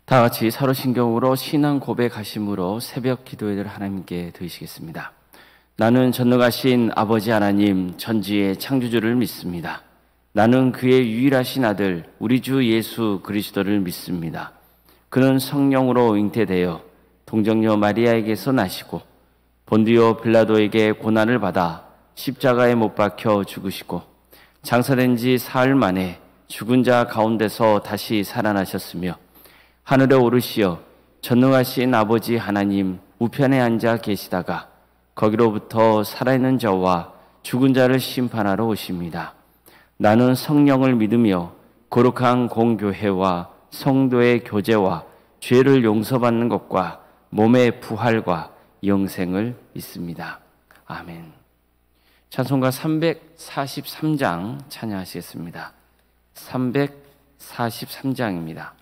다 같이 사로신경으로 신앙 고백하심으로 새벽 기도회를 하나님께 드리시겠습니다. 나는 전능하신 아버지 하나님 전지의 창조주를 믿습니다. 나는 그의 유일하신 아들 우리 주 예수 그리스도를 믿습니다. 그는 성령으로 잉태되어 동정녀 마리아에게서 나시고 본디오 빌라도에게 고난을 받아 십자가에 못 박혀 죽으시고 장사된 지 사흘 만에 죽은 자 가운데서 다시 살아나셨으며 하늘에 오르시어 전능하신 아버지 하나님 우편에 앉아 계시다가 거기로부터 살아있는 자와 죽은 자를 심판하러 오십니다. 나는 성령을 믿으며 거룩한 공교회와 성도의 교제와 죄를 용서받는 것과 몸의 부활과 영생을 믿습니다. 아멘. 찬송가 343장 찬양하시겠습니다. 343장입니다.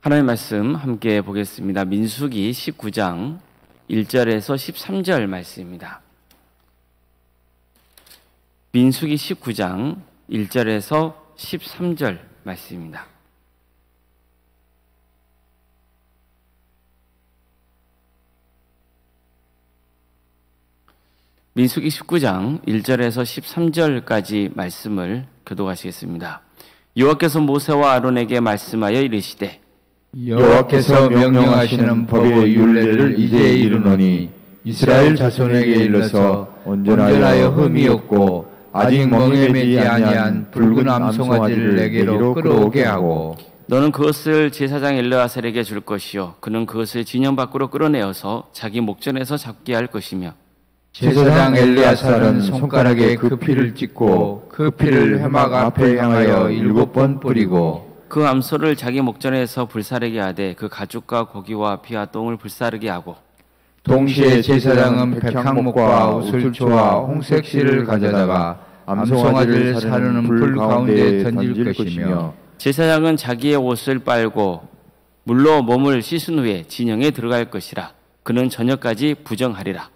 하나님의 말씀 함께 보겠습니다. 민수기 19장 1절에서 13절 말씀입니다. 민수기 19장 1절에서 13절 말씀입니다. 민수기 19장 1절에서 13절까지 말씀을 교독하시겠습니다. 여호와께서 모세와 아론에게 말씀하여 이르시되 여호와께서 명령하시는 법의 율례를 이제 이르노니 이스라엘 자손에게 일러서 온전하여 흠이 없고 아직 멍에 매지 아니한 붉은 암송아지를 내게로 끌어오게 하고 너는 그것을 제사장 엘르아살에게 줄 것이요 그는 그것을 진영 밖으로 끌어내어서 자기 목전에서 잡게 할 것이며 제사장 엘르아살은 손가락에 그 피를 찍고 그 피를 회막 앞에 향하여 7번 뿌리고 그 암소를 자기 목전에서 불사르게 하되 그 가죽과 고기와 피와 똥을 불사르게 하고 동시에 제사장은 백향목과 우슬초와 홍색 실을 가져다가 암송아지를 사르는 불 가운데 던질 것이며 제사장은 자기의 옷을 빨고 물로 몸을 씻은 후에 진영에 들어갈 것이라. 그는 저녁까지 부정하리라.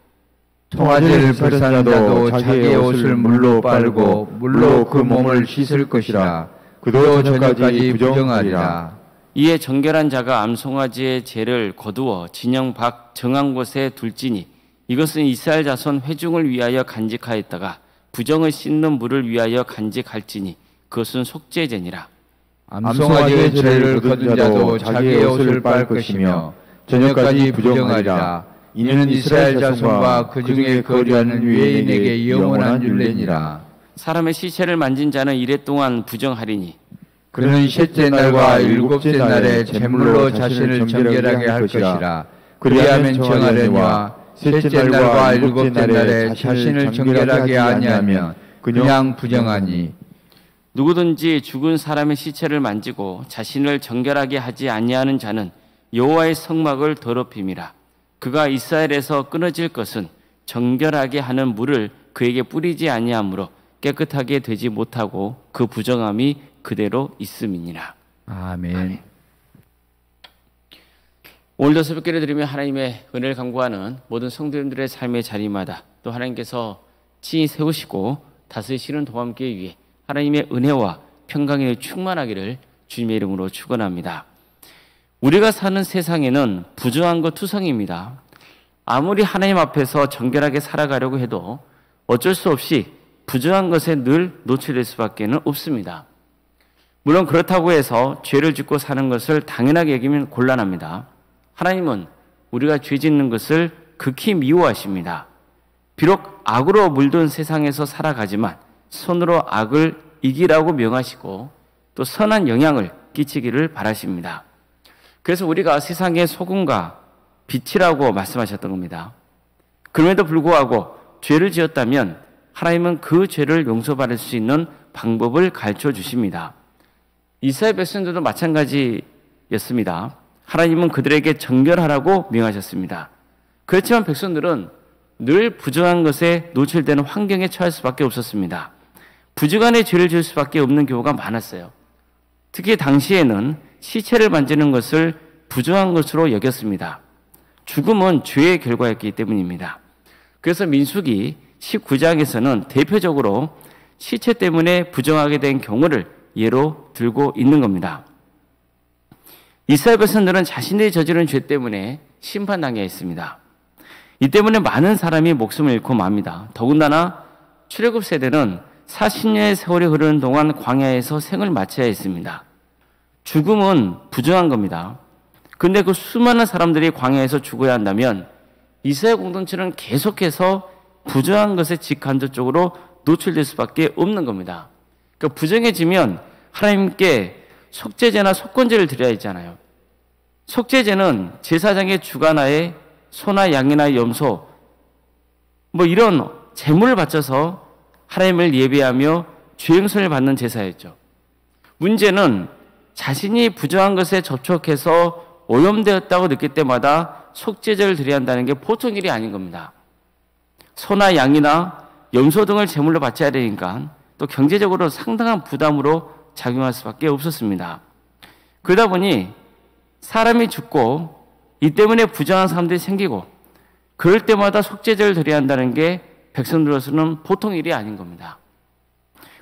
송아지를 버린 자도 자기의 옷을 물로 빨고 물로 그 몸을 씻을 것이라. 그도 저녁까지 부정하리라. 이에 정결한 자가 암송아지의 죄를 거두어 진영 밖 정한 곳에 둘지니 이것은 이스라엘 자손 회중을 위하여 간직하였다가 부정을 씻는 물을 위하여 간직할지니 그것은 속죄제니라. 암송아지의 죄를 거둔 자도 자기의 옷을 빨 것이며 저녁까지 부정하리라. 이는 이스라엘 자손과 그 중에 거류하는 유대인에게 영원한 율례니라. 사람의 시체를 만진 자는 이래 동안 부정하리니 그는 셋째 날과 일곱째 날에 제물로 자신을 정결하게 할 것이라. 그리하면 정하려니와 셋째 날과 일곱째 날에 자신을 정결하게 아니하면 그냥 부정하니. 누구든지 죽은 사람의 시체를 만지고 자신을 정결하게 하지 아니하는 자는 여호와의 성막을 더럽힘이라. 그가 이스라엘에서 끊어질 것은 정결하게 하는 물을 그에게 뿌리지 아니하므로 깨끗하게 되지 못하고 그 부정함이 그대로 있음이니라. 아멘. 오늘도 새벽기를 드리며 하나님의 은혜를 간구하는 모든 성도님들의 삶의 자리마다 또 하나님께서 친히 세우시고 다스리시는 동함께 위해 하나님의 은혜와 평강에 충만하기를 주님의 이름으로 축원합니다. 우리가 사는 세상에는 부정한 것 투성입니다. 아무리 하나님 앞에서 정결하게 살아가려고 해도 어쩔 수 없이 부정한 것에 늘 노출될 수밖에 없습니다. 물론 그렇다고 해서 죄를 짓고 사는 것을 당연하게 여기면 곤란합니다. 하나님은 우리가 죄 짓는 것을 극히 미워하십니다. 비록 악으로 물든 세상에서 살아가지만 손으로 악을 이기라고 명하시고 또 선한 영향을 끼치기를 바라십니다. 그래서 우리가 세상의 소금과 빛이라고 말씀하셨던 겁니다. 그럼에도 불구하고 죄를 지었다면 하나님은 그 죄를 용서받을 수 있는 방법을 가르쳐 주십니다. 이스라엘 백성들도 마찬가지였습니다. 하나님은 그들에게 정결하라고 명하셨습니다. 그렇지만 백성들은 늘 부정한 것에 노출되는 환경에 처할 수밖에 없었습니다. 부지간에 죄를 지을 수밖에 없는 경우가 많았어요. 특히 당시에는 시체를 만지는 것을 부정한 것으로 여겼습니다. 죽음은 죄의 결과였기 때문입니다. 그래서 민수기 19장에서는 대표적으로 시체 때문에 부정하게 된 경우를 예로 들고 있는 겁니다. 이스라엘 백성들은 자신들이 저지른 죄 때문에 심판당해 있습니다. 이 때문에 많은 사람이 목숨을 잃고 맙니다. 더군다나 출애굽 세대는 40년의 세월이 흐르는 동안 광야에서 생을 마쳐야 했습니다. 죽음은 부정한 겁니다. 근데 그 수많은 사람들이 광야에서 죽어야 한다면 이스라엘 공동체는 계속해서 부정한 것에 직간접적으로 노출될 수밖에 없는 겁니다. 그러니까 부정해지면 하나님께 속죄제나 속건제를 드려야 했잖아요. 속죄제는 제사장의 주가나에 소나 양이나 염소 이런 제물을 바쳐서 하나님을 예배하며 죄응선을 받는 제사였죠. 문제는 자신이 부정한 것에 접촉해서 오염되었다고 느낄 때마다 속죄제를 드려야 한다는 게 보통 일이 아닌 겁니다. 소나 양이나 염소 등을 제물로 바쳐야 되니까 또 경제적으로 상당한 부담으로 작용할 수밖에 없었습니다. 그러다 보니 사람이 죽고 이 때문에 부정한 사람들이 생기고 그럴 때마다 속죄제를 드려야 한다는 게 백성들로서는 보통 일이 아닌 겁니다.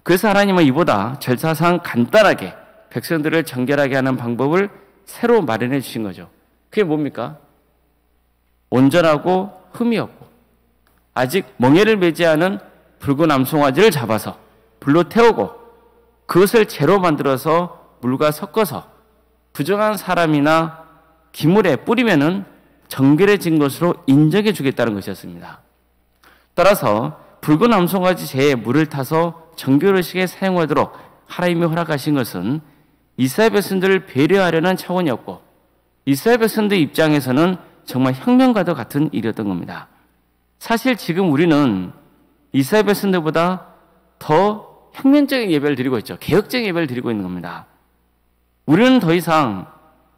그래서 하나님은 이보다 절차상 간단하게 백성들을 정결하게 하는 방법을 새로 마련해 주신 거죠. 그게 뭡니까? 온전하고 흠이 없고 아직 멍에를 매지 않은 붉은 암송아지를 잡아서 불로 태우고 그것을 재로 만들어서 물과 섞어서 부정한 사람이나 기물에 뿌리면은 정결해진 것으로 인정해 주겠다는 것이었습니다. 따라서 붉은 암송아지 재에 물을 타서 정결의식에 사용하도록 하나님이 허락하신 것은 이스라엘 백성들을 배려하려는 차원이었고 이스라엘 백성들 입장에서는 정말 혁명과도 같은 일이었던 겁니다. 사실 지금 우리는 이스라엘 백성들보다 더 혁명적인 예배를 드리고 있죠. 개혁적인 예배를 드리고 있는 겁니다. 우리는 더 이상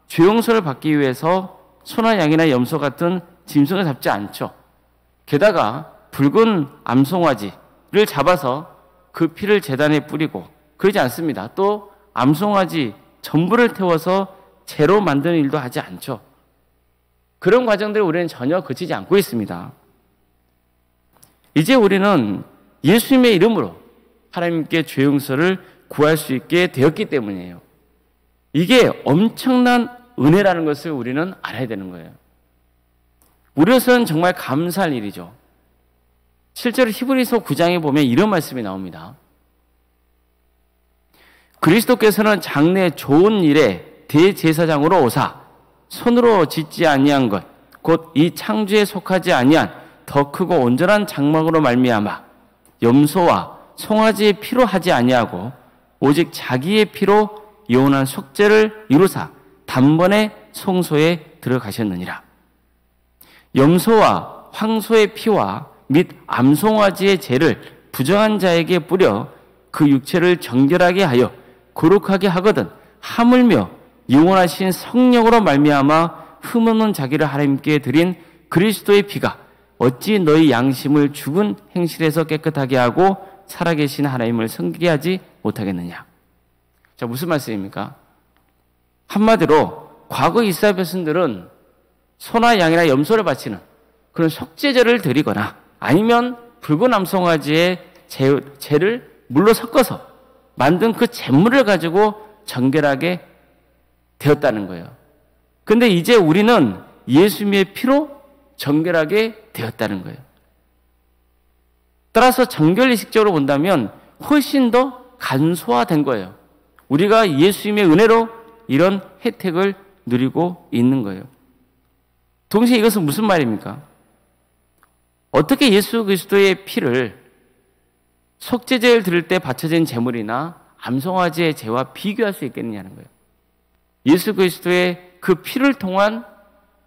죄 용서를 받기 위해서 소나 양이나 염소 같은 짐승을 잡지 않죠. 게다가 붉은 암송아지를 잡아서 그 피를 제단에 뿌리고 그러지 않습니다. 또 암송아지 전부를 태워서 재로 만드는 일도 하지 않죠. 그런 과정들을 우리는 전혀 거치지 않고 있습니다. 이제 우리는 예수님의 이름으로 하나님께 죄 용서를 구할 수 있게 되었기 때문이에요. 이게 엄청난 은혜라는 것을 우리는 알아야 되는 거예요. 우리로서는 정말 감사할 일이죠. 실제로 히브리서 9장에 보면 이런 말씀이 나옵니다. 그리스도께서는 장래 좋은 일에 대제사장으로 오사 손으로 짓지 아니한 것 곧 이 창조에 속하지 아니한 더 크고 온전한 장막으로 말미암아 염소와 송아지의 피로 하지 아니하고 오직 자기의 피로 영원한 속죄를 이루사 단번에 성소에 들어가셨느니라. 염소와 황소의 피와 및 암송아지의 죄를 부정한 자에게 뿌려 그 육체를 정결하게 하여 거룩하게 하거든 하물며 영원하신 성령으로 말미암아 흠없는 자기를 하나님께 드린 그리스도의 피가 어찌 너희 양심을 죽은 행실에서 깨끗하게 하고 살아계신 하나님을 섬기게 하지 못하겠느냐. 자, 무슨 말씀입니까? 한마디로 과거 이스라엘 백성들은 소나 양이나 염소를 바치는 그런 속죄제를 드리거나 아니면 붉은 암송아지의 재를 물로 섞어서 만든 그 재물을 가지고 정결하게 되었다는 거예요. 근데 이제 우리는 예수님의 피로 정결하게 되었다는 거예요. 따라서 정결의식적으로 본다면 훨씬 더 간소화된 거예요. 우리가 예수님의 은혜로 이런 혜택을 누리고 있는 거예요. 동시에 이것은 무슨 말입니까? 어떻게 예수 그리스도의 피를 속죄제를 드릴 때 바쳐진 제물이나 암송아지의 제와 비교할 수 있겠느냐는 거예요. 예수 그리스도의 그 피를 통한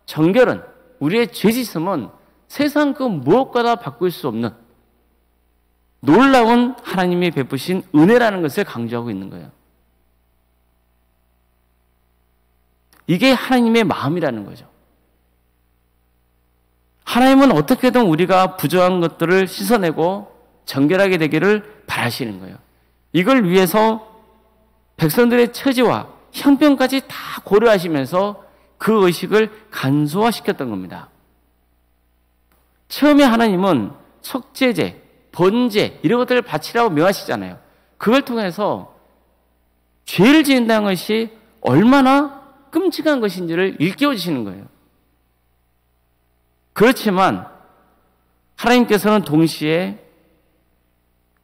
정결은, 우리의 죄짓음은 세상 그 무엇과도 바꿀 수 없는 놀라운 하나님이 베푸신 은혜라는 것을 강조하고 있는 거예요. 이게 하나님의 마음이라는 거죠. 하나님은 어떻게든 우리가 부정한 것들을 씻어내고 정결하게 되기를 바라시는 거예요. 이걸 위해서 백성들의 처지와 형편까지 다 고려하시면서 그 의식을 간소화시켰던 겁니다. 처음에 하나님은 속죄제, 번제 이런 것들을 바치라고 명하시잖아요. 그걸 통해서 죄를 지은다는 것이 얼마나 끔찍한 것인지를 일깨워 주시는 거예요. 그렇지만 하나님께서는 동시에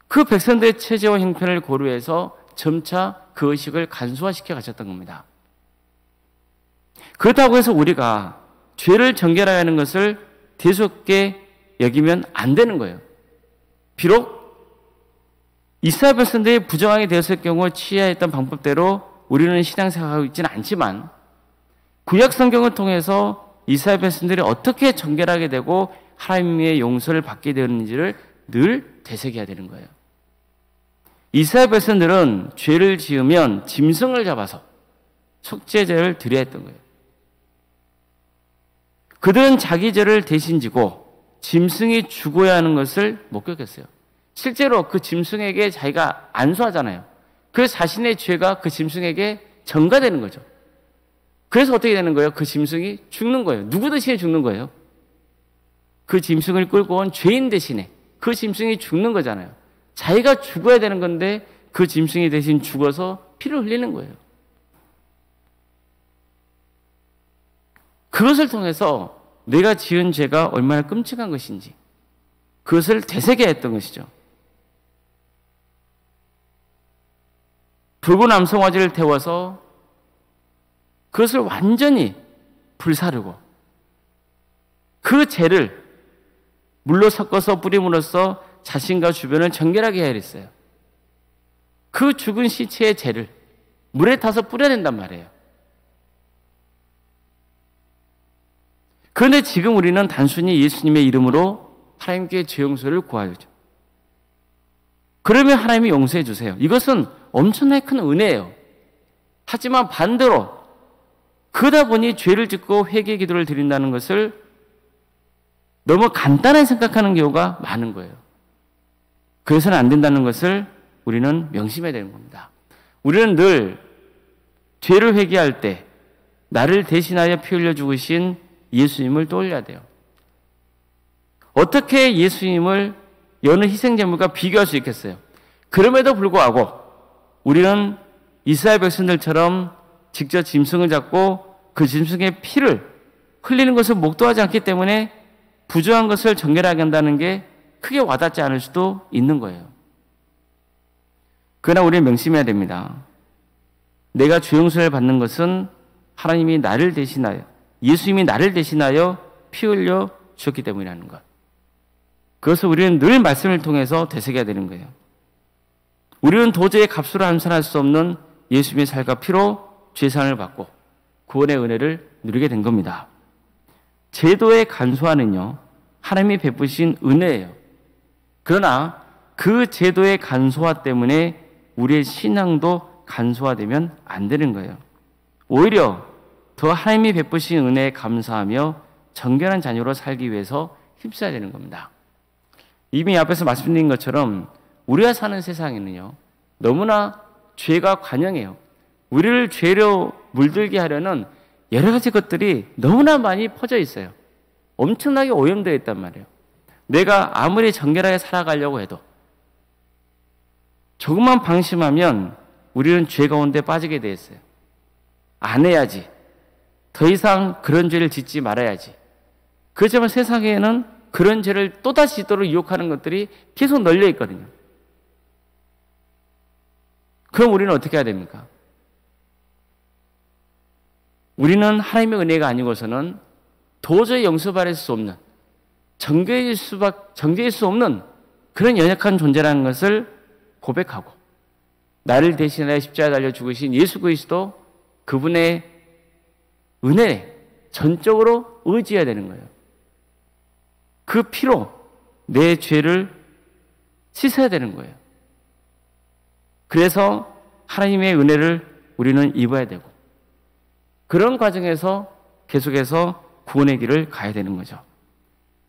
그 백성들의 처지와 형편을 고려해서 점차 그 의식을 간소화시켜 가셨던 겁니다. 그렇다고 해서 우리가 죄를 정결하게 하는 것을 대수롭게 여기면 안 되는 거예요. 비록 이스라엘 백성들이 부정하게 되었을 경우 취해야 했던 방법대로 우리는 신앙생활하고 있지는 않지만 구약 성경을 통해서 이스라엘 백성들이 어떻게 정결하게 되고 하나님의 용서를 받게 되었는지를 늘 되새겨야 되는 거예요. 이스라엘 백성들은 죄를 지으면 짐승을 잡아서 속죄제를 드려야 했던 거예요. 그들은 자기 죄를 대신 지고 짐승이 죽어야 하는 것을 목격했어요. 실제로 그 짐승에게 자기가 안수하잖아요. 그래서 자신의 죄가 그 짐승에게 전가되는 거죠. 그래서 어떻게 되는 거예요? 그 짐승이 죽는 거예요. 누구 대신에 죽는 거예요? 그 짐승을 끌고 온 죄인 대신에 그 짐승이 죽는 거잖아요. 자기가 죽어야 되는 건데 그 짐승이 대신 죽어서 피를 흘리는 거예요. 그것을 통해서 내가 지은 죄가 얼마나 끔찍한 것인지 그것을 되새겨야 했던 것이죠. 붉은 암송아지를 태워서 그것을 완전히 불사르고 그 죄를 물로 섞어서 뿌림으로써 자신과 주변을 정결하게 해야 했어요. 그 죽은 시체의 죄를 물에 타서 뿌려낸단 말이에요. 그런데 지금 우리는 단순히 예수님의 이름으로 하나님께 죄 용서를 구하죠. 그러면 하나님이 용서해 주세요. 이것은 엄청나게 큰 은혜예요. 하지만 반대로 그러다 보니 죄를 짓고 회개 기도를 드린다는 것을 너무 간단하게 생각하는 경우가 많은 거예요. 그래서는 안 된다는 것을 우리는 명심해야 되는 겁니다. 우리는 늘 죄를 회개할 때 나를 대신하여 피 흘려 죽으신 예수님을 떠올려야 돼요. 어떻게 예수님을 여느 희생제물과 비교할 수 있겠어요? 그럼에도 불구하고 우리는 이스라엘 백성들처럼 직접 짐승을 잡고 그 짐승의 피를 흘리는 것을 목도하지 않기 때문에 부정한 것을 정결하게 한다는 게 크게 와닿지 않을 수도 있는 거예요. 그러나 우리는 명심해야 됩니다. 내가 죄 용서를 받는 것은 하나님이 나를 대신하여, 예수님이 나를 대신하여 피 흘려 주셨기 때문이라는 것. 그것을 우리는 늘 말씀을 통해서 되새겨야 되는 거예요. 우리는 도저히 값으로 환산할 수 없는 예수님의 살과 피로 죄사함을 받고 구원의 은혜를 누리게 된 겁니다. 제도의 간소화는요, 하나님이 베푸신 은혜예요. 그러나 그 제도의 간소화 때문에 우리의 신앙도 간소화되면 안 되는 거예요. 오히려 더 하나님이 베푸신 은혜에 감사하며 정결한 자녀로 살기 위해서 힘써야 되는 겁니다. 이미 앞에서 말씀드린 것처럼 우리가 사는 세상에는요, 너무나 죄가 관영해요. 우리를 죄로 물들게 하려는 여러 가지 것들이 너무나 많이 퍼져 있어요. 엄청나게 오염되어 있단 말이에요. 내가 아무리 정결하게 살아가려고 해도 조금만 방심하면 우리는 죄 가운데 빠지게 돼 있어요. 안 해야지. 더 이상 그런 죄를 짓지 말아야지. 그렇지만 세상에는 그런 죄를 또다시 짓도록 유혹하는 것들이 계속 널려 있거든요. 그럼 우리는 어떻게 해야 됩니까? 우리는 하나님의 은혜가 아니고서는 도저히 용서받을 수 없는, 정죄일 수 없는 그런 연약한 존재라는 것을 고백하고, 나를 대신하여 십자가에 달려 죽으신 예수 그리스도, 그분의 은혜에 전적으로 의지해야 되는 거예요. 그 피로 내 죄를 씻어야 되는 거예요. 그래서 하나님의 은혜를 우리는 입어야 되고, 그런 과정에서 계속해서 구원의 길을 가야 되는 거죠.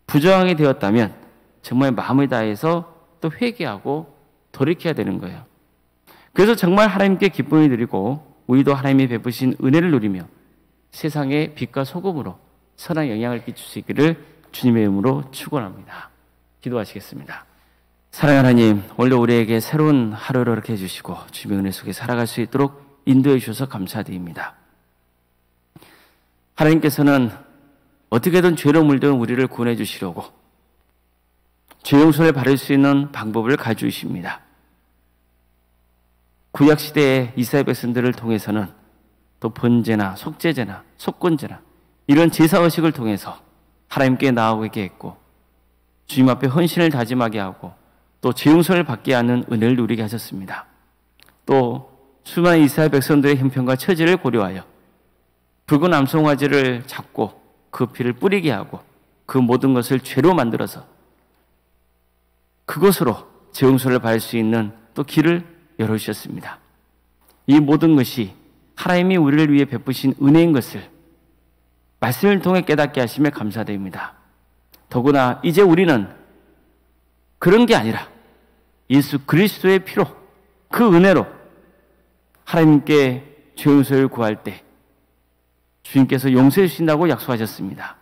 부정하게 되었다면 정말 마음을 다해서 또 회개하고 돌이켜야 되는 거예요. 그래서 정말 하나님께 기쁨을 드리고 우리도 하나님이 베푸신 은혜를 누리며 세상의 빛과 소금으로 선한 영향을 끼칠 수 있기를 주님의 이름으로 축원합니다. 기도하시겠습니다. 사랑하는 하나님, 오늘 우리에게 새로운 하루를 이렇게 해주시고 주님의 은혜 속에 살아갈 수 있도록 인도해 주셔서 감사드립니다. 하나님께서는 어떻게든 죄로 물든 우리를 구원해 주시려고 죄 용서를 받을 수 있는 방법을 가르쳐주십니다. 구약시대의 이스라엘 백성들을 통해서는 또 번제나 속죄제나 속건제나 이런 제사의식을 통해서 하나님께 나아오게 했고, 주님 앞에 헌신을 다짐하게 하고 또 죄 용서를 받게 하는 은혜를 누리게 하셨습니다. 또 수많은 이스라엘 백성들의 형편과 처지를 고려하여 붉은 암송아지를 잡고 그 피를 뿌리게 하고 그 모든 것을 죄로 만들어서 그것으로 죄 용서를 받을 수 있는 또 길을 열어주셨습니다. 이 모든 것이 하나님이 우리를 위해 베푸신 은혜인 것을 말씀을 통해 깨닫게 하심에 감사드립니다. 더구나 이제 우리는 그런 게 아니라 예수 그리스도의 피로, 그 은혜로 하나님께 죄 용서를 구할 때 주님께서 용서해 주신다고 약속하셨습니다.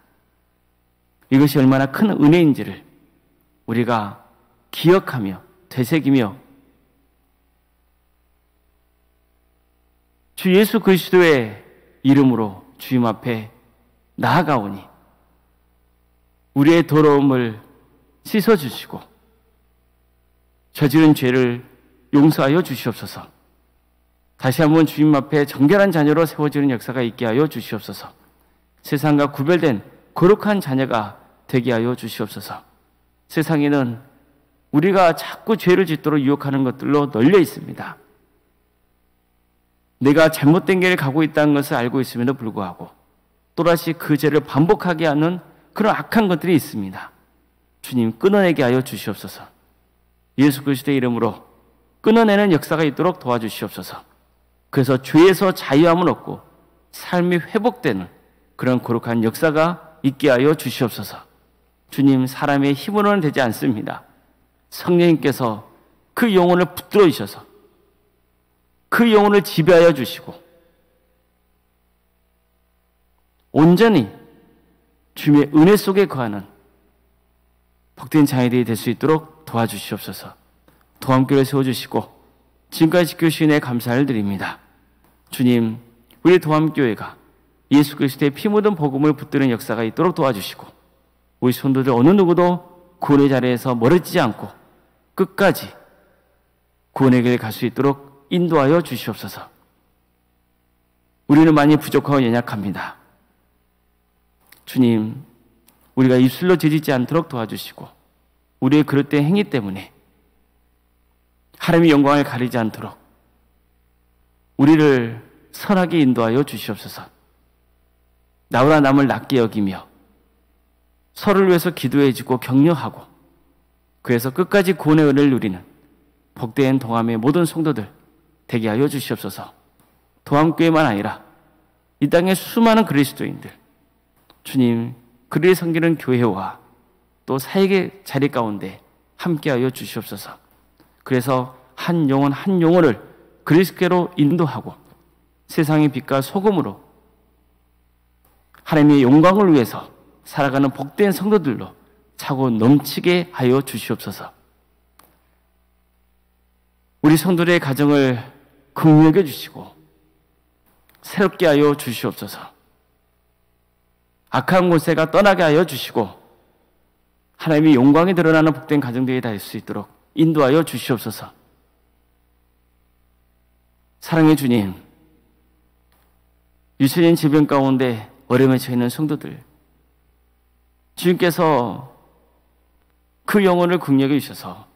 이것이 얼마나 큰 은혜인지를 우리가 기억하며 되새기며 주 예수 그리스도의 이름으로 주님 앞에 나아가오니 우리의 더러움을 씻어주시고 저지른 죄를 용서하여 주시옵소서. 다시 한번 주님 앞에 정결한 자녀로 세워지는 역사가 있게 하여 주시옵소서. 세상과 구별된 거룩한 자녀가 되게 하여 주시옵소서. 세상에는 우리가 자꾸 죄를 짓도록 유혹하는 것들로 널려 있습니다. 내가 잘못된 길을 가고 있다는 것을 알고 있음에도 불구하고 또다시 그 죄를 반복하게 하는 그런 악한 것들이 있습니다. 주님, 끊어내게 하여 주시옵소서. 예수 그리스도의 이름으로 끊어내는 역사가 있도록 도와주시옵소서. 그래서 죄에서 자유함을 얻고 삶이 회복되는 그런 거룩한 역사가 있게 하여 주시옵소서. 주님, 사람의 힘으로는 되지 않습니다. 성령님께서 그 영혼을 붙들어 주셔서 그 영혼을 지배하여 주시고 온전히 주님의 은혜 속에 거하는 복된 자녀들이 될 수 있도록 도와주시옵소서. 도함교를 세워주시고 지금까지 지켜주신 애 감사를 드립니다. 주님, 우리 도함교회가 예수 그리스도의 피 묻은 복음을 붙드는 역사가 있도록 도와주시고 우리 성도들 어느 누구도 구원의 자리에서 멀어지지 않고 끝까지 구원의 길에 갈 수 있도록 인도하여 주시옵소서. 우리는 많이 부족하고 연약합니다. 주님, 우리가 입술로 죄짓지 않도록 도와주시고 우리의 그릇된 행위 때문에 하나님의 영광을 가리지 않도록 우리를 선하게 인도하여 주시옵소서. 나보다 남을 낮게 여기며 서로를 위해서 기도해주고 격려하고 그래서 끝까지 구원의 은혜를 누리는 복된 동함의 모든 성도들 되게 하여 주시옵소서. 도함교회만 아니라 이 땅의 수많은 그리스도인들, 주님, 그들이 섬기는 교회와 또 사역의 자리 가운데 함께하여 주시옵소서. 그래서 한 영혼 한 영혼을 그리스도께로 인도하고 세상의 빛과 소금으로 하나님의 영광을 위해서 살아가는 복된 성도들로 차고 넘치게 하여 주시옵소서. 우리 성도들의 가정을 긍휼히 주시고 새롭게 하여 주시옵소서. 악한 권세가 떠나게 하여 주시고 하나님의 영광이 드러나는 복된 가정들이 될 수 있도록 인도하여 주시옵소서. 사랑의 주님, 유체인 질병 가운데 어려움에 처해 있는 성도들, 주님께서 그 영혼을 긍휼히 주셔서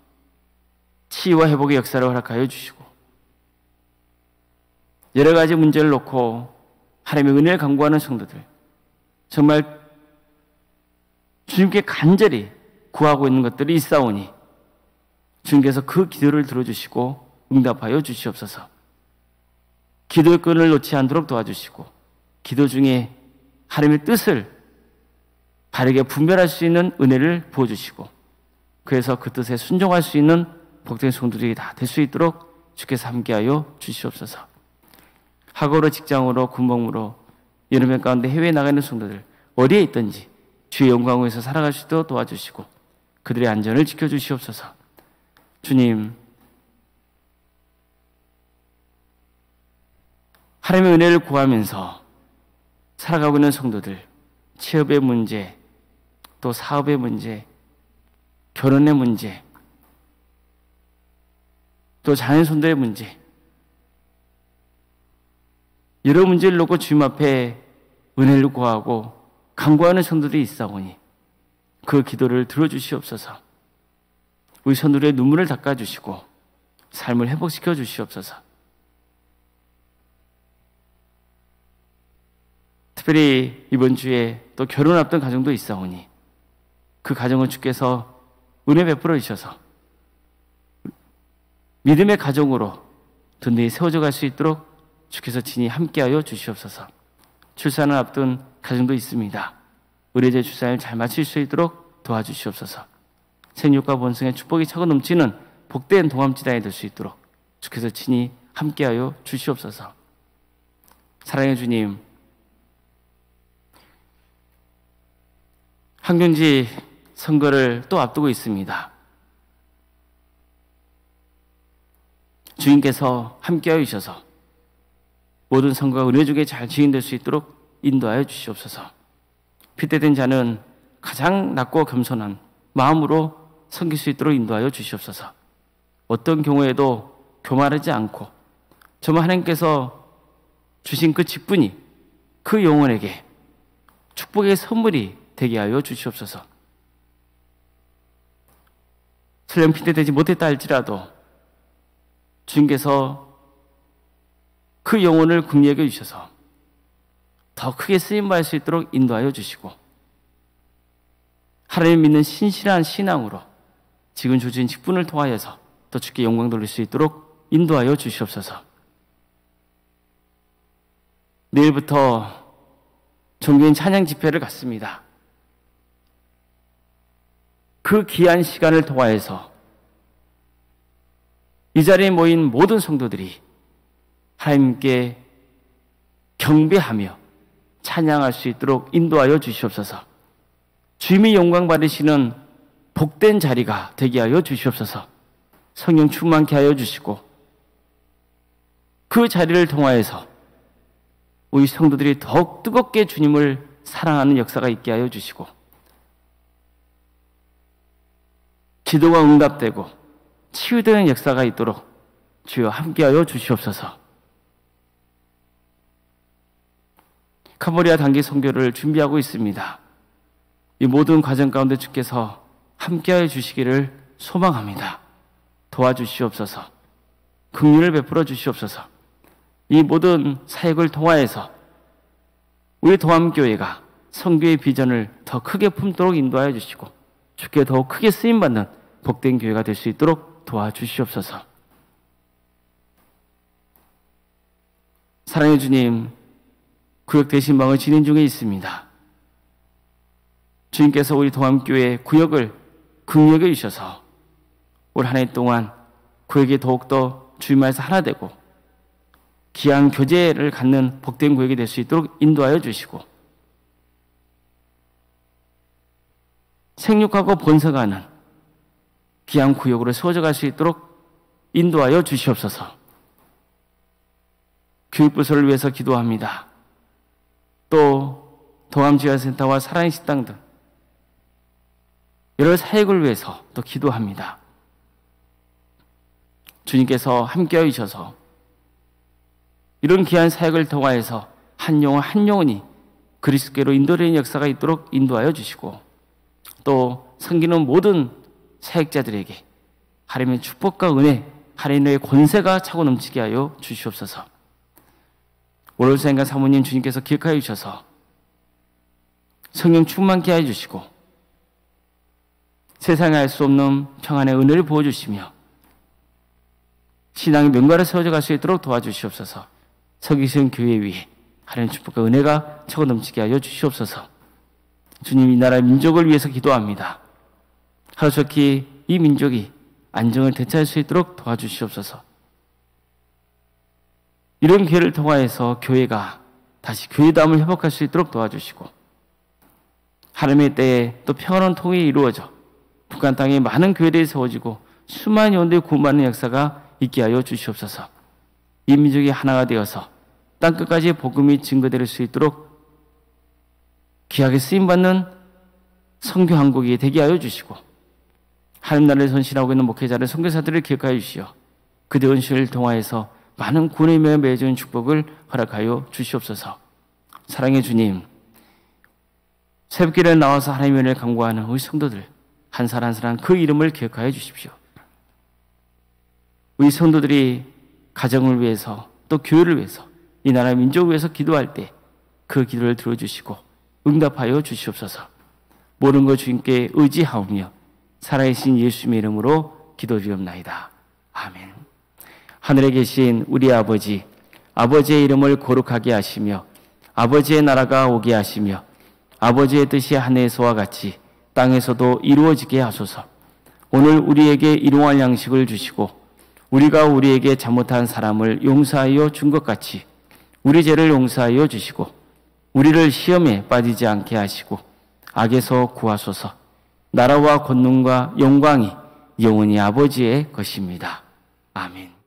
치유와 회복의 역사를 허락하여 주시고 여러 가지 문제를 놓고 하나님의 은혜를 간구하는 성도들, 정말 주님께 간절히 구하고 있는 것들이 있사오니 주님께서 그 기도를 들어주시고 응답하여 주시옵소서. 기도의 끈을 놓지 않도록 도와주시고 기도 중에 하나님의 뜻을 바르게 분별할 수 있는 은혜를 부어주시고 그래서 그 뜻에 순종할 수 있는 복된 성도들이 다 될 수 있도록 주께서 함께하여 주시옵소서. 학업으로, 직장으로, 군복무로 여름의 가운데 해외에 나가 있는 성도들 어디에 있든지 주의 영광을 위해서 살아갈 수 있도록 도와주시고 그들의 안전을 지켜주시옵소서. 주님, 하나님의 은혜를 구하면서 살아가고 있는 성도들, 취업의 문제, 또 사업의 문제, 결혼의 문제, 또 자녀손들의 문제, 여러 문제를 놓고 주님 앞에 은혜를 구하고 간구하는 성도들이 있사오니 그 기도를 들어주시옵소서. 우리 성도들의 눈물을 닦아주시고 삶을 회복시켜 주시옵소서. 특별히 이번 주에 또 결혼 앞둔 가정도 있사오니 그 가정을 주께서 은혜 베풀어 주셔서 믿음의 가정으로 든든히 세워져 갈 수 있도록 주께서 친히 함께하여 주시옵소서. 출산을 앞둔 가정도 있습니다. 의뢰제 출산을 잘 마칠 수 있도록 도와주시옵소서. 생육과 번성의 축복이 차고 넘치는 복된 동암지단이 될 수 있도록 주께서 친히 함께하여 주시옵소서. 사랑의 주님, 항균지 선거를 또 앞두고 있습니다. 주님께서 함께하여 주셔서 모든 선거가 은혜주게 잘 진행될 수 있도록 인도하여 주시옵소서. 핏대된 자는 가장 낮고 겸손한 마음으로 섬길 수 있도록 인도하여 주시옵소서. 어떤 경우에도 교만하지 않고 정말 하나님께서 주신 그 직분이 그 영혼에게 축복의 선물이 되게 하여 주시옵소서. 설령 핏대되지 못했다 할지라도 주님께서 그 영혼을 긍휼히 주셔서 더 크게 쓰임받을 수 있도록 인도하여 주시고 하나님 믿는 신실한 신앙으로 지금 주신 직분을 통하여서 더 주께 영광 돌릴 수 있도록 인도하여 주시옵소서. 내일부터 종교인 찬양 집회를 갖습니다. 그 귀한 시간을 통하여서 이 자리에 모인 모든 성도들이 하나님께 경배하며 찬양할 수 있도록 인도하여 주시옵소서. 주님이 영광 받으시는 복된 자리가 되게 하여 주시옵소서. 성령 충만케 하여 주시고 그 자리를 통하여서 우리 성도들이 더욱 뜨겁게 주님을 사랑하는 역사가 있게 하여 주시고 기도가 응답되고 치유되는 역사가 있도록 주여 함께하여 주시옵소서. 캄보디아 단기 선교를 준비하고 있습니다. 이 모든 과정 가운데 주께서 함께하여 주시기를 소망합니다. 도와주시옵소서. 긍휼을 베풀어 주시옵소서. 이 모든 사역을 통하여서 우리 도암교회가 선교의 비전을 더 크게 품도록 인도하여 주시고 주께 더욱 크게 쓰임받는 복된 교회가 될 수 있도록 도와주시옵소서. 사랑의 주님, 구역 대신방을 진행 중에 있습니다. 주님께서 우리 도암교회 구역을 긍휼히 여기셔서 올 한 해 동안 구역이 더욱더 주님 안에서 하나 되고 귀한 교제를 갖는 복된 구역이 될 수 있도록 인도하여 주시고 생육하고 번성하는 귀한 구역으로 세워져 갈 수 있도록 인도하여 주시옵소서. 교육부서를 위해서 기도합니다. 또 동암지원센터와 사랑의 식당 등 여러 사역을 위해서 또 기도합니다. 주님께서 함께하여 주셔서 이런 귀한 사역을 통하여서 한 영혼 한 영혼이 그리스도께로 인도되는 역사가 있도록 인도하여 주시고 또 섬기는 모든 사역자들에게 하나님의 축복과 은혜, 하나님의 권세가 차고 넘치게 하여 주시옵소서. 월요일생과 사모님 주님께서 기억하여 주셔서 성령 충만케 하여 주시고 세상에 알 수 없는 평안의 은혜를 부어주시며 신앙의 명가를 세워져 갈 수 있도록 도와주시옵소서. 서기시는 교회 위에 하나님 축복과 은혜가 차고 넘치게 하여 주시옵소서. 주님, 이 나라의 민족을 위해서 기도합니다. 하루속히 이 민족이 안정을 되찾을 수 있도록 도와주시옵소서. 이런 기회를 통하여서 교회가 다시 교회다움을 회복할 수 있도록 도와주시고 하나님의 때에 또 평안한 통일이 이루어져 북한 땅에 많은 교회들이 세워지고 수많은 영혼들이 구원받는 역사가 있게 하여 주시옵소서. 이 민족이 하나가 되어서 땅끝까지 복음이 증거될 수 있도록 귀하게 쓰임받는 선교 한국이 되게 하여 주시고 하나님 나라를 선신하고 있는 목회자들, 선교사들을 기억하여 주시어 그들의 은실을 통하여서 많은 구원의 명에 맺어준 축복을 허락하여 주시옵소서. 사랑의 주님, 새벽길에 나와서 하나님의 은혜를 간구하는 우리 성도들 한 사람 한 사람 그 이름을 기억하여 주십시오. 우리 성도들이 가정을 위해서 또 교회를 위해서 이 나라의 민족을 위해서 기도할 때 그 기도를 들어주시고 응답하여 주시옵소서. 모든 것 주님께 의지하오며 살아계신 예수님의 이름으로 기도드리옵나이다. 아멘. 하늘에 계신 우리 아버지, 아버지의 이름을 거룩하게 하시며 아버지의 나라가 오게 하시며 아버지의 뜻이 하늘에서와 같이 땅에서도 이루어지게 하소서. 오늘 우리에게 일용할 양식을 주시고 우리가 우리에게 잘못한 사람을 용서하여 준 것 같이 우리 죄를 용서하여 주시고 우리를 시험에 빠지지 않게 하시고 악에서 구하소서. 나라와 권능과 영광이 영원히 아버지의 것입니다. 아멘.